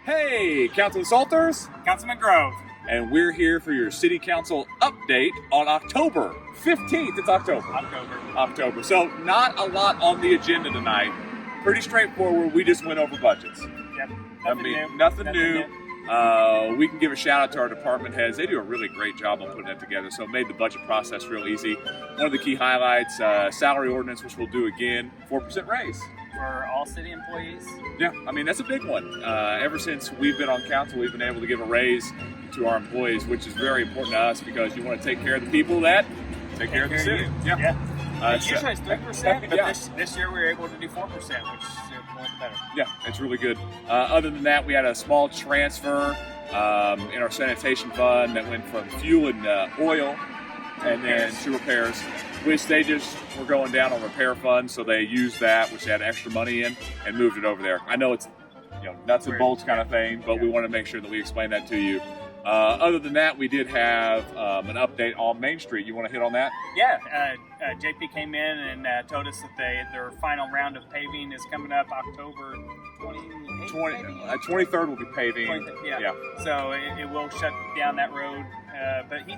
Hey, Council Salters, Councilman Grove. and we're here for your City Council update on October 15th. It's October. So not a lot on the agenda tonight. Pretty straightforward. We just went over budgets. Yep. Nothing new. We can give a shout out to our department heads. They do a really great job on putting that together. So it made the budget process real easy. One of the key highlights, salary ordinance, which we'll do again, 4% raise. For all city employees. Yeah, I mean, that's a big one. Ever since we've been on council, we've been able to give a raise to our employees, which is very important to us because you want to take care of the people that take care of the city. Yeah. Usually it's 3%, but yeah. this year we were able to do 4%, which is more better. Yeah, it's really good. Other than that, we had a small transfer in our sanitation fund that went from fuel and oil and then to repairs, which they just were going down on repair funds, so they used that, which they had extra money in, and moved it over there. I know it's nuts and bolts kind of thing, but we want to make sure that we explain that to you. Other than that, we did have an update on Main Street. You want to hit on that? Yeah, JP came in and told us that their final round of paving is coming up October 23rd will be paving. Yeah. So it will shut down that road. But he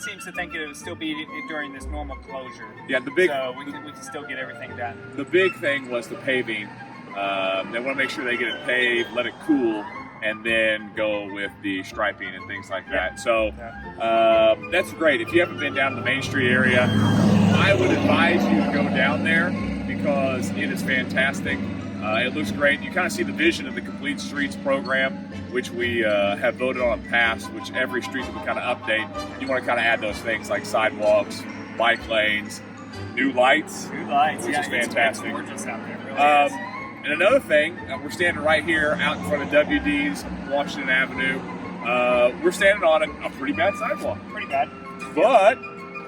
seems to think it will still be during this normal closure. Yeah, so we can still get everything done. The big thing was the paving. They want to make sure they get it paved, let it cool, and then go with the striping and things like that. So that's great. If you haven't been down to the Main Street area, I would advise you to go down there because it is fantastic. It looks great. You kind of see the vision of the Complete Streets program, which we have voted on in the past, which every street that we kind of update, you want to kind of add those things like sidewalks, bike lanes, new lights, which is fantastic. It's gorgeous out there. It really is. And another thing, we're standing right here out in front of WD's Washington Avenue. We're standing on a pretty bad sidewalk. Pretty bad. But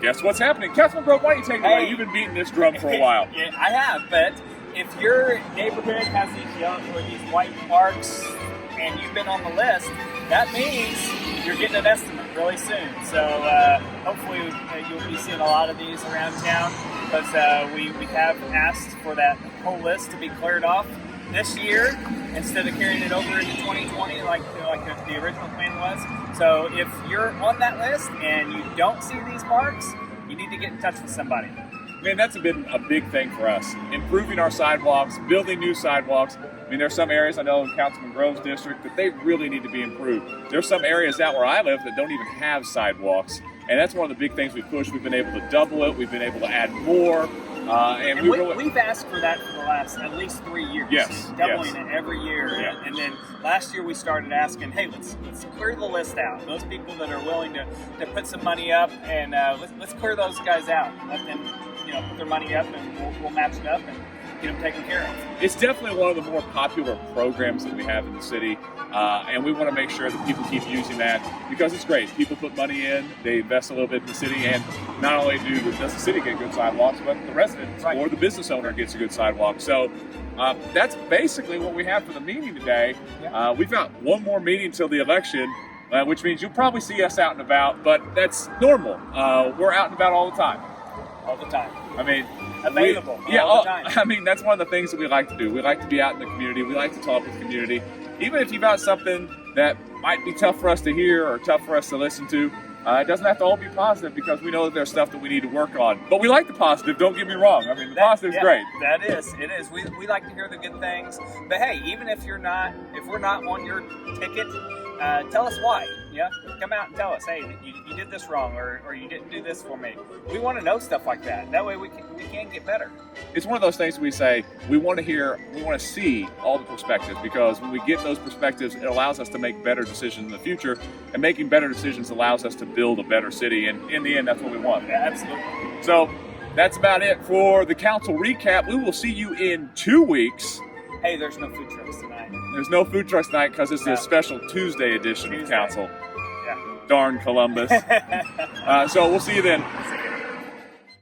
guess what's happening? Councilman Grove, why don't you take it away? You've been beating this drum for a while. Yeah, I have, but if your neighborhood has these yellow or these white marks and you've been on the list, that means you're getting an estimate really soon. So hopefully you'll be seeing a lot of these around town because we have asked for that whole list to be cleared off this year instead of carrying it over into 2020 like the original plan was. So if you're on that list and you don't see these marks, you need to get in touch with somebody. Man, that's been a big thing for us. Improving our sidewalks, building new sidewalks. I mean, there's some areas I know in Councilman Grove's district that they really need to be improved. There's some areas out where I live that don't even have sidewalks. And that's one of the big things we push. We've been able to double it. We've been able to add more. And we've asked for that for the last at least 3 years. Yes. Doubling it every year. Yeah. And then last year we started asking, hey, let's clear the list out. Those people that are willing to put some money up, and let's clear those guys out. Let them put their money up, and we'll match it up and get them taken care of. It's definitely one of the more popular programs that we have in the city, and we want to make sure that people keep using that because it's great. People put money in, they invest a little bit in the city, and not only does the city get good sidewalks, but the residents or the business owner gets a good sidewalk. So that's basically what we have for the meeting today. Yeah. We've got one more meeting until the election, which means you'll probably see us out and about, but that's normal. We're out and about all the time. All the time. I mean, available all the time. I mean, that's one of the things that we like to do. We like to be out in the community. We like to talk with the community. Even if you've got something that might be tough for us to hear or tough for us to listen to, it doesn't have to all be positive because we know that there's stuff that we need to work on. But we like the positive, don't get me wrong. I mean, the positive's great. That is. It is. We like to hear the good things. But hey, even if we're not on your ticket, tell us why. Yeah, come out and tell us, hey, you did this wrong, or you didn't do this for me. We want to know stuff like that. That way we can get better. It's one of those things we say we want to see all the perspectives because when we get those perspectives, it allows us to make better decisions in the future, and making better decisions allows us to build a better city. And in the end, that's what we want. Yeah, absolutely. So that's about it for the council recap. We will see you in 2 weeks. Hey, there's no food trucks tonight. There's no food trucks tonight because it's a special Tuesday edition of council. Yeah. Darn Columbus. So we'll see you then.